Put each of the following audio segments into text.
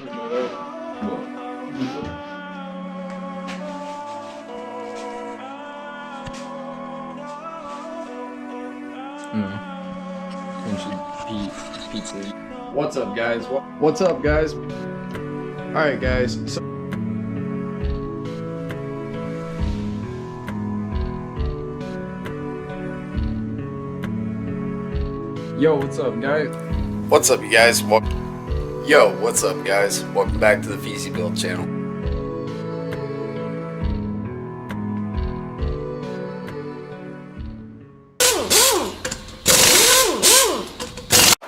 What's up, guys? What's up, guys? All right, guys. So yo, what's up, guys? What's up, you guys? Yo, what's up, guys? Welcome back to the Feezy-built channel.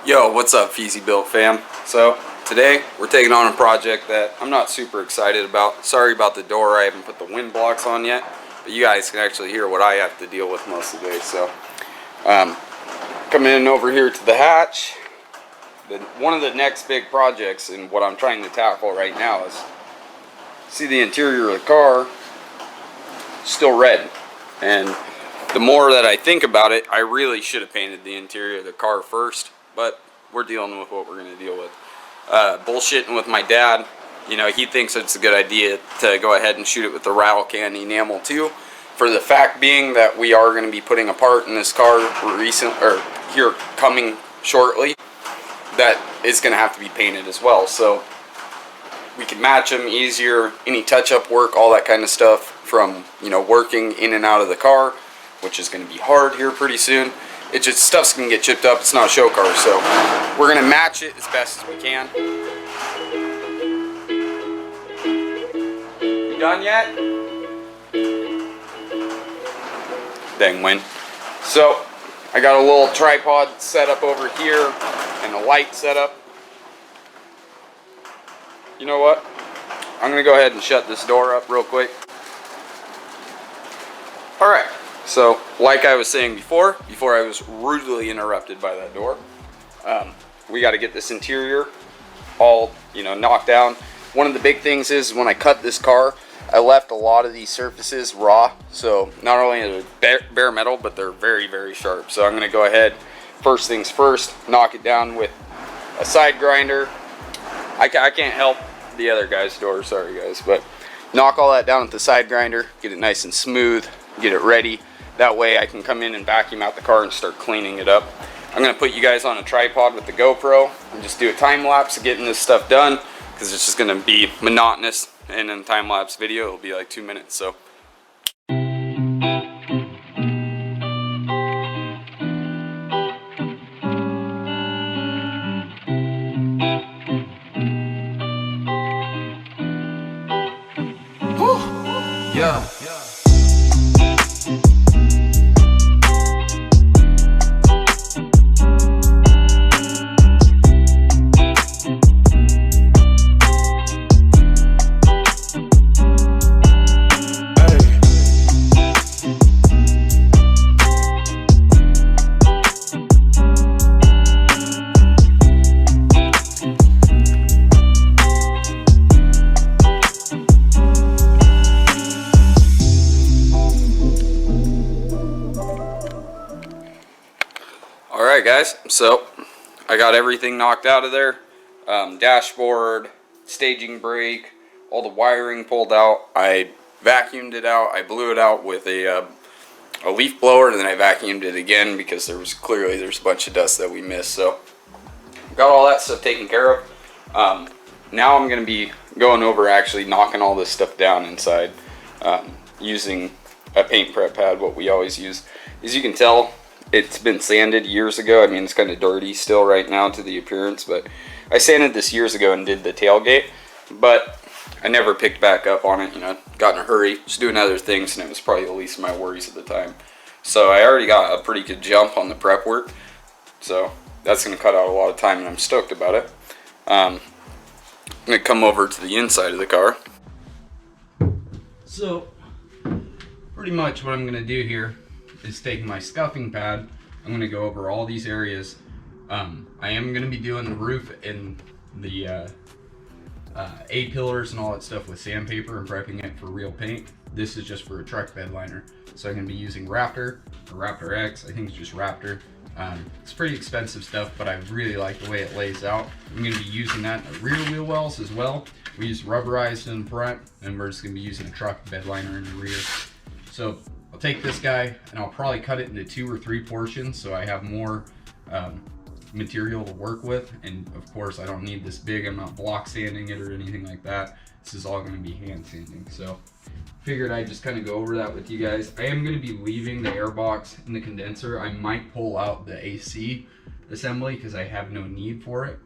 Yo, what's up, Feezy-built fam? So today we're taking on a project that I'm not super excited about. Sorry about the door, I haven't put the wind blocks on yet, but you guys can actually hear what I have to deal with most of the day. So coming in over here to the hatch. One of the next big projects and what I'm trying to tackle right now is, see the interior of the car, still red. And the more that I think about it, I really should have painted the interior of the car first, but we're dealing with what we're going to deal with. Bullshitting with my dad, you know, he thinks it's a good idea to go ahead and shoot it with the rattle can enamel too, for the fact being that we are going to be putting a part in this car here coming shortly that is going to have to be painted as well, so we can match them easier, any touch-up work, all that kind of stuff from, you know, working in and out of the car, which is going to be hard here pretty soon. It just, stuff's going to get chipped up. It's not a show car, so we're going to match it as best as we can. You done yet? Dang wind. So I got a little tripod set up over here and a light set up. You know what? I'm going to go ahead and shut this door up real quick. Alright, so like I was saying before I was rudely interrupted by that door, we got to get this interior all, you know, knocked down. One of the big things is when I cut this car, I left a lot of these surfaces raw, so not only are they bare metal, but they're very, very sharp. So I'm going to go ahead, first things first, knock it down with a side grinder. I can't help the other guy's door, sorry guys, but knock all that down with the side grinder, get it nice and smooth, get it ready. That way I can come in and vacuum out the car and start cleaning it up. I'm going to put you guys on a tripod with the GoPro and just do a time lapse of getting this stuff done, because it's just going to be monotonous, and in time lapse video it'll be like 2 minutes. So Yeah. alright guys, so I got everything knocked out of there. Dashboard, staging brake, all the wiring pulled out. I vacuumed it out. I blew it out with a leaf blower, and then I vacuumed it again because there's a bunch of dust that we missed. So got all that stuff taken care of. Now I'm going to be going over actually knocking all this stuff down inside, using a paint prep pad, what we always use. As you can tell, it's been sanded years ago. I mean, it's kind of dirty still right now to the appearance, but I sanded this years ago and did the tailgate, but I never picked back up on it, you know, got in a hurry, just doing other things, and it was probably the least of my worries at the time. So I already got a pretty good jump on the prep work, so that's going to cut out a lot of time, and I'm stoked about it. I'm going to come over to the inside of the car. So pretty much what I'm going to do here is take my scuffing pad. I'm going to go over all these areas. I am going to be doing the roof and the A-pillars and all that stuff with sandpaper and prepping it for real paint. This is just for a truck bed liner. So I'm going to be using Raptor or Raptor X. I think it's just Raptor. It's pretty expensive stuff, but I really like the way it lays out. I'm going to be using that in the rear wheel wells as well. We use rubberized in the front, and we're just going to be using a truck bed liner in the rear. So I'll take this guy and I'll probably cut it into 2 or 3 portions so I have more material to work with. And of course I don't need this big, I'm not block sanding it or anything like that. This is all going to be hand sanding. So figured I'd just kind of go over that with you guys. I am going to be leaving the air box in the condenser. I might pull out the AC assembly because I have no need for it,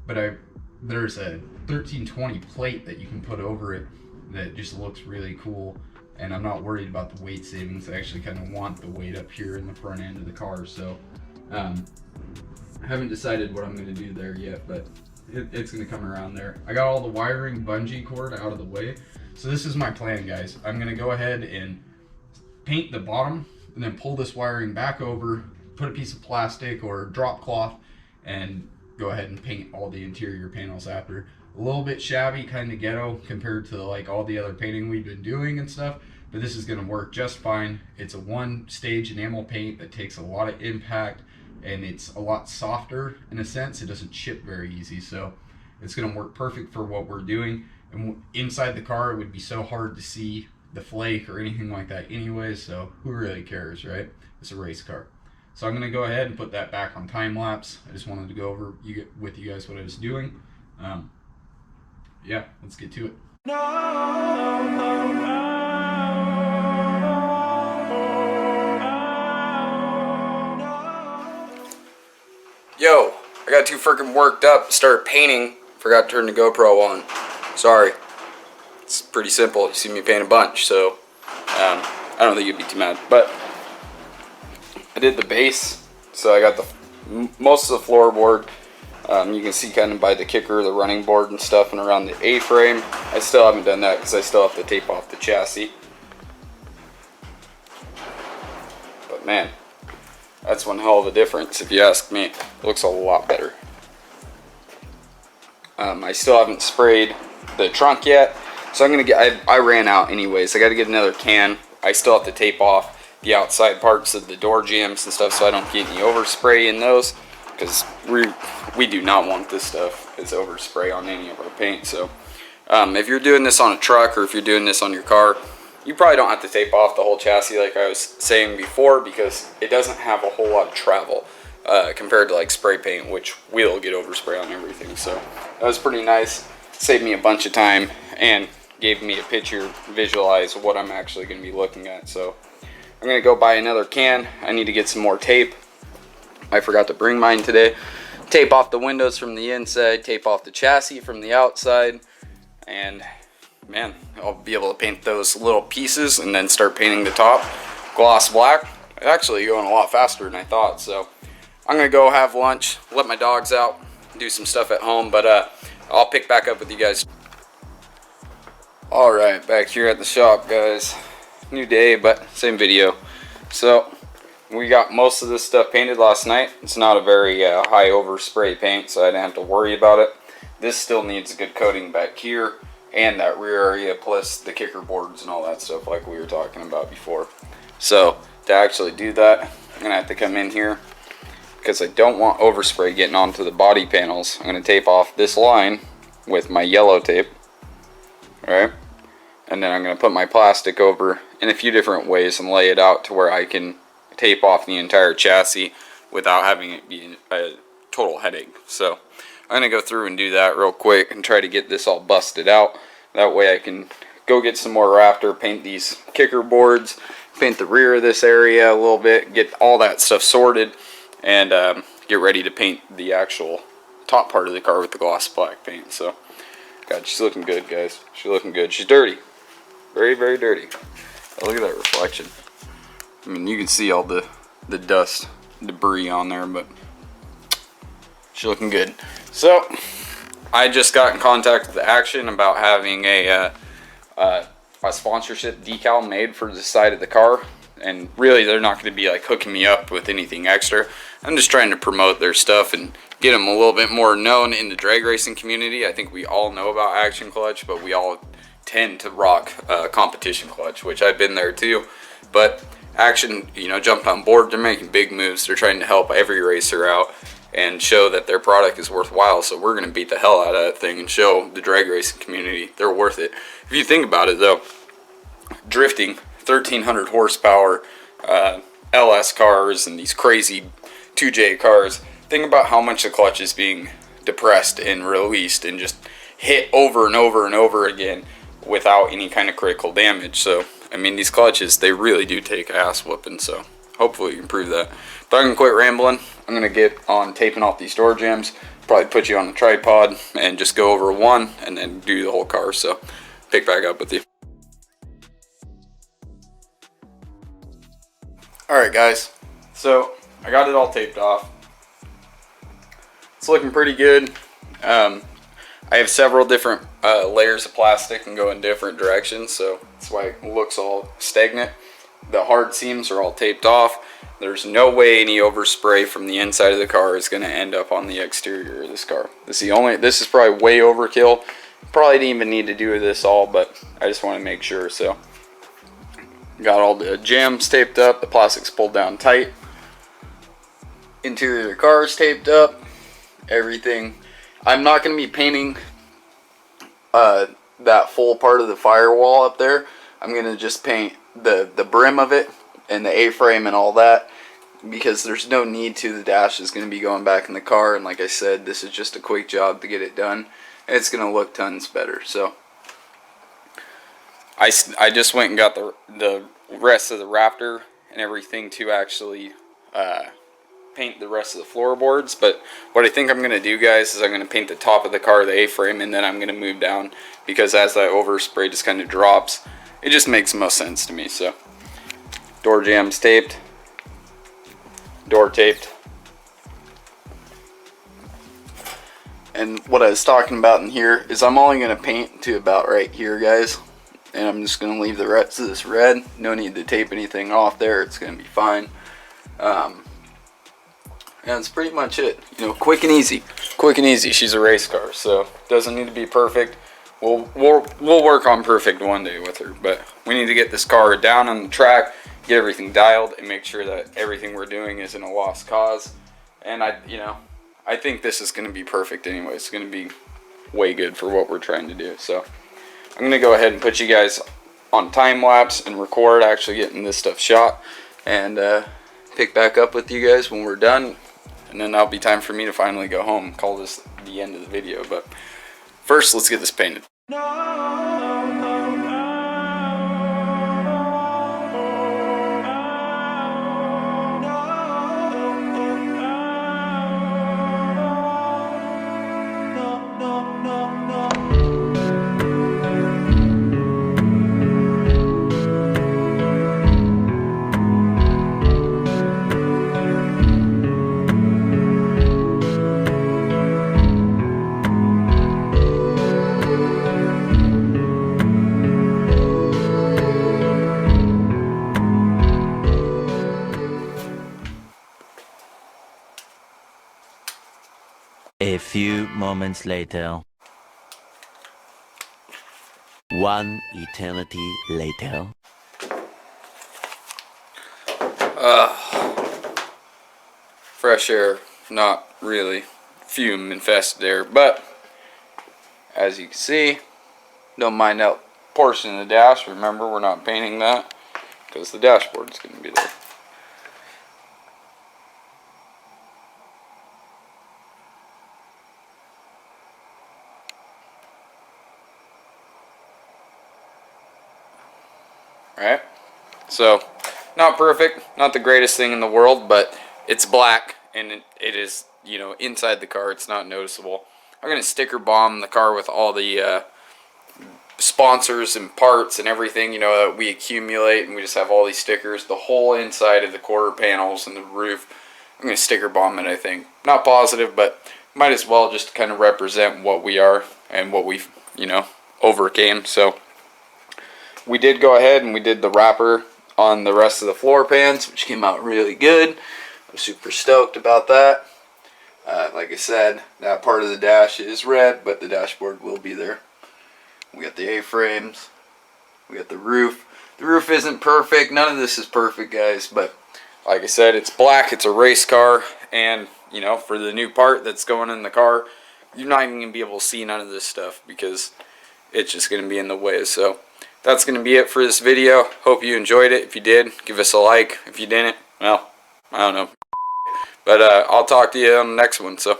but there's a 1320 plate that you can put over it that just looks really cool, and I'm not worried about the weight savings. I actually kind of want the weight up here in the front end of the car, so I haven't decided what I'm going to do there yet, but it's going to come around there. I got all the wiring bungee cord out of the way. So this is my plan, guys. I'm going to go ahead and paint the bottom and then pull this wiring back over, put a piece of plastic or drop cloth, and go ahead and paint all the interior panels after. A little bit shabby, kind of ghetto compared to like all the other painting we've been doing and stuff, but this is going to work just fine. It's a 1-stage enamel paint that takes a lot of impact, and it's a lot softer in a sense. It doesn't chip very easy, so it's going to work perfect for what we're doing. And inside the car, it would be so hard to see the flake or anything like that anyway, so who really cares, right? It's a race car. So I'm going to go ahead and put that back on time lapse. I just wanted to go over with you guys what I was doing. Yeah, let's get to it. Yo, I got too freaking worked up, started painting, forgot to turn the GoPro on. Sorry. It's pretty simple. You see me paint a bunch, so I don't think you'd be too mad. But I did the base, so I got most of the floorboard. You can see kind of by the kicker, the running board and stuff, and around the A-frame. I still haven't done that because I still have to tape off the chassis. But man, that's one hell of a difference if you ask me. It looks a lot better. I still haven't sprayed the trunk yet, so I'm gonna get, I ran out anyways. I got to get another can. I still have to tape off the outside parts of the door jambs and stuff so I don't get any overspray in those, because we do not want this stuff as overspray on any of our paint. So if you're doing this on a truck or if you're doing this on your car, you probably don't have to tape off the whole chassis like I was saying before, because it doesn't have a whole lot of travel compared to like spray paint, which will get overspray on everything. So that was pretty nice. Saved me a bunch of time and gave me a picture, visualize what I'm actually going to be looking at. So I'm going to go buy another can. I need to get some more tape. I forgot to bring mine today. Tape off the windows from the inside, tape off the chassis from the outside, and man, I'll be able to paint those little pieces and then start painting the top gloss black. It's actually going a lot faster than I thought. So I'm going to go have lunch, let my dogs out, do some stuff at home, but I'll pick back up with you guys. Alright, back here at the shop, guys. New day, but same video. So we got most of this stuff painted last night. It's not a very high overspray paint, so I didn't have to worry about it. This still needs a good coating back here and that rear area, plus the kicker boards and all that stuff like we were talking about before. So to actually do that, I'm gonna have to come in here, because I don't want overspray getting onto the body panels. I'm gonna tape off this line with my yellow tape, right? And then I'm gonna put my plastic over in a few different ways and lay it out to where I can tape off the entire chassis without having it be a total headache. So I'm gonna go through and do that real quick and try to get this all busted out. That way I can go get some more Raptor, paint these kicker boards, paint the rear of this area a little bit, get all that stuff sorted, and get ready to paint the actual top part of the car with the gloss black paint. So God, she's looking good, guys. She's looking good. She's dirty, very, very dirty. Oh, look at that reflection. I mean, you can see all the dust, debris on there, but she's looking good. So I just got in contact with Action about having a sponsorship decal made for the side of the car, and really they're not going to be like hooking me up with anything extra. I'm just trying to promote their stuff and get them a little bit more known in the drag racing community. I think we all know about Action Clutch, but we all tend to rock competition clutch, which I've been there too. But Action, you know, jumped on board. They're making big moves. They're trying to help every racer out and show that their product is worthwhile. So we're going to beat the hell out of that thing and show the drag racing community they're worth it. If you think about it, though, drifting, 1,300 horsepower, LS cars and these crazy 2J cars, think about how much the clutch is being depressed and released and just hit over and over and over again without any kind of critical damage. So I mean, these clutches, they really do take ass whooping, so hopefully you can prove that. But I'm gonna quit rambling. I'm gonna get on taping off these door jambs, probably put you on a tripod and just go over one and then do the whole car. So pick back up with you. Alright guys, so I got it all taped off. It's looking pretty good. I have several different layers of plastic and go in different directions, so that's why it looks all stagnant. The hard seams are all taped off. There's no way any overspray from the inside of the car is going to end up on the exterior of this car. This is probably way overkill. Probably didn't even need to do this all, but I just want to make sure. So got all the jambs taped up, the plastic's pulled down tight. Interior of the car is taped up. Everything. I'm not going to be painting that full part of the firewall up there. I'm going to just paint the brim of it and the A-frame and all that, because there's no need to. The dash is going to be going back in the car, and like I said, this is just a quick job to get it done. It's going to look tons better. So I just went and got the rest of the Raptor and everything to actually paint the rest of the floorboards. But what I think I'm going to do, guys, is I'm going to paint the top of the car, the A-frame, and then I'm going to move down, because as that overspray just kind of drops, it just makes most sense to me. So door jambs taped, door taped. And what I was talking about in here is I'm only going to paint to about right here, guys, and I'm just going to leave the rest of this red. No need to tape anything off there. It's going to be fine. And that's pretty much it. You know, quick and easy. Quick and easy. She's a race car, so doesn't need to be perfect. We'll work on perfect one day with her, but we need to get this car down on the track, get everything dialed, and make sure that everything we're doing isn't a lost cause. And I think this is going to be perfect anyway. It's going to be way good for what we're trying to do. So I'm going to go ahead and put you guys on time lapse and record actually getting this stuff shot, and pick back up with you guys when we're done. And then that'll be time for me to finally go home. Call this the end of the video. But first, let's get this painted. A few moments later. One eternity later. Fresh air, not really fume infested air, but as you can see, don't mind that portion of the dash. Remember, we're not painting that because the dashboard is going to be there. Alright, so not perfect, not the greatest thing in the world, but it's black and it is, you know, inside the car. It's not noticeable. I'm going to sticker bomb the car with all the sponsors and parts and everything, you know, that we accumulate, and we just have all these stickers. The whole inside of the quarter panels and the roof, I'm going to sticker bomb it, I think. Not positive, but might as well just to kind of represent what we are and what we've, you know, overcame. So we did go ahead and we did the wrapper on the rest of the floor pans, which came out really good. I'm super stoked about that. Like I said, that part of the dash is red, but the dashboard will be there. We got the A-frames. We got the roof. The roof isn't perfect. None of this is perfect, guys, but like I said, it's black. It's a race car, and you know, for the new part that's going in the car, you're not even gonna be able to see none of this stuff because it's just gonna be in the way. So that's gonna be it for this video. Hope you enjoyed it. If you did, give us a like. If you didn't, well, I don't know. But I'll talk to you on the next one. So.